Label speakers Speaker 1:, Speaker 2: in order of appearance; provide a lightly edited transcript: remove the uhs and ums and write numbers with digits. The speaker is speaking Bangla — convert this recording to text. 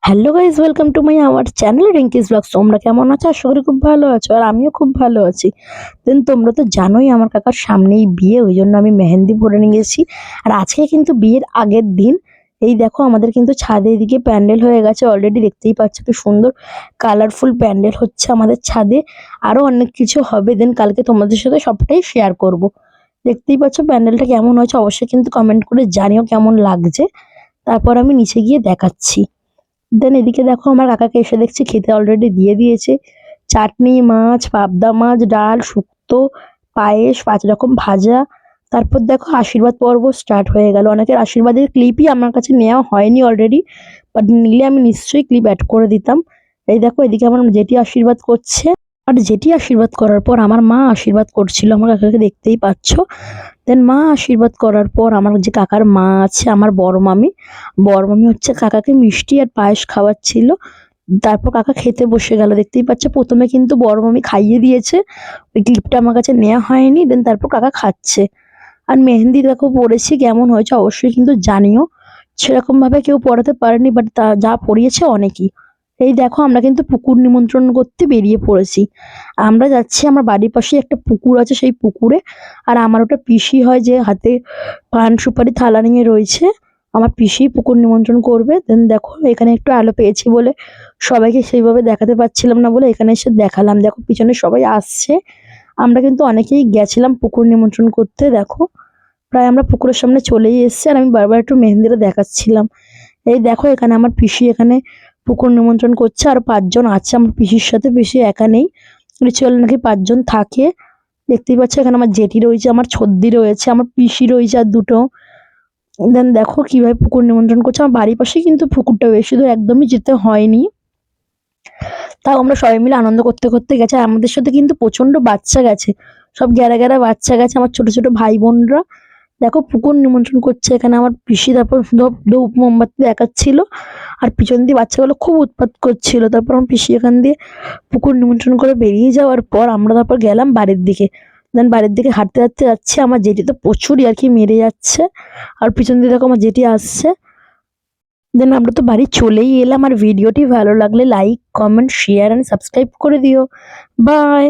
Speaker 1: Hello guys, welcome to my our channel Rinki's vlogs. তোমরা কেমন আছো? আশা করি খুব ভালো আছো, আর আমিও খুব ভালো আছি। দেন তোমরা তো জানোই আমার কাকার সামনেই বিয়ে, ওই জন্য আমি মেহেন্দি পরে নিয়েছি। আর আজকে কিন্তু বিয়ের আগের দিন। এই দেখো আমাদের কিন্তু ছাদে এদিকে প্যান্ডেল হয়ে গেছে অলরেডি, দেখতেই পাচ্ছ কি সুন্দর কালারফুল প্যান্ডেল হচ্ছে আমাদের ছাদে। আরো অনেক কিছু হবে, দেন কালকে তোমাদের সাথে সবটাই শেয়ার করব। দেখতেই পাচ্ছ প্যান্ডেলটা কেমন হয়েছে, অবশ্যই কিন্তু কমেন্ট করে জানিও কেমন লাগছে। তারপর আমি নিচে গিয়ে দেখাচ্ছি। দেন এদিকে দেখো আমার কাকাকে এসে দেখছি খেতে অলরেডি দিয়ে দিয়েছে। চাটনি, মাছ, পাবদা মাছ, ডাল, শুক্তো, পায়েস, 5 রকম ভাজা। তারপর দেখো আশীর্বাদ পর্ব স্টার্ট হয়ে গেল। অনেকের আশীর্বাদের ক্লিপই আমার কাছে নেওয়া হয়নি অলরেডি, বাট নিলে আমি নিশ্চয়ই ক্লিপ অ্যাড করে দিতাম। এই দেখো এদিকে আমার জেঠি আশীর্বাদ করছে। আর জেঠি আশীর্বাদ করার পর আমার মা আশীর্বাদ করছিল, আমার কাকাকে দেখতেই পাচ্ছ। দেন মা আশীর্বাদ করার পর আমার যে কাকার মা আছে, আমার বড় মামি, বড় মামি হচ্ছে কাকাকে মিষ্টি আর পায়েস খাওয়াচ্ছিল। তারপর কাকা খেতে বসে গেল, দেখতেই পাচ্ছ। প্রথমে কিন্তু বড় মামি খাইয়ে দিয়েছে, ওই ক্লিপটা আমার কাছে নেওয়া হয়নি। দেন তারপর কাকা খাচ্ছে। আর মেহেন্দি দেখো পড়েছি, কেমন হয়েছে অবশ্যই কিন্তু জানিও। সেরকম ভাবে কেউ পড়াতে পারেনি, বাট তা যা পড়িয়েছে অনেকই। এই দেখো আমরা কিন্তু পুকুর নিমন্ত্রণ করতে বেরিয়ে পড়েছি। আমরা যাচ্ছি, আমার বাড়ির পাশে একটা পুকুর আছে, সেই পুকুরে। আর আমার ওটা পিসি হয়, যে হাতে পান সুপারি থালা নিয়ে রয়েছে। আমার পিসি পুকুর নিমন্ত্রণ করবে। দেন দেখো এখানে একটু আলো পেয়েছি বলে সবাইকে সেইভাবে দেখাতে পারছিলাম না বলে এখানে এসে দেখালাম। দেখো পিছনে সবাই আসছে। আমরা কিন্তু অনেকেই গেছিলাম পুকুর নিমন্ত্রণ করতে। দেখো প্রায় আমরা পুকুরের সামনে চলেই এসেছি, আর আমি বারবার একটু মেহেন্দিটা দেখাচ্ছিলাম। এই দেখো এখানে আমার পিসি এখানে পুকুর নিমন্ত্রণ করছে, আর 5 জন আছে আমার পিসির সাথে, পিসি একা নেই। রিচুয়াল নাকি 5 জন থাকে। দেখতেই পাচ্ছ এখানে আমার জেঠি রয়েছে, আমার ছদ্দি রয়েছে, আমার পিসি রয়েছে আর দুটো। দেন দেখো কিভাবে পুকুর নিমন্ত্রণ করছে। আমার বাড়ির পাশেই কিন্তু পুকুরটা, বেশি দূর একদমই যেতে হয়নি। তাও আমরা সবাই মিলে আনন্দ করতে করতে গেছে। আর আমাদের সাথে কিন্তু প্রচন্ড বাচ্চা গেছে, সব গ্যারা গ্যারা বাচ্চা গেছে, আমার ছোট ছোট ভাই বোনরা। দেখো পুকুর নিমন্ত্রণ করছে এখানে আমার পিসি। তারপর ধূপ মোমবাতি দেখাচ্ছিল, আর পিছন দিয়ে বাচ্চাগুলো খুব উৎপাত করছিল। তারপর আমার পিসি এখান দিয়ে পুকুর নিমন্ত্রণ করে বেরিয়ে যাওয়ার পর আমরা তারপর গেলাম বাড়ির দিকে। দেন বাড়ির দিকে হাঁটতে হাঁটতে যাচ্ছে, আমার জেঠি তো প্রচুরই আর কি মেরে যাচ্ছে। আর পিছন দিয়ে দেখো আমার জেঠি আসছে। দেন আমরা তো বাড়ি চলেই এলাম। আর ভিডিওটি ভালো লাগলে like, comment, share and subscribe করে দিও। বাই।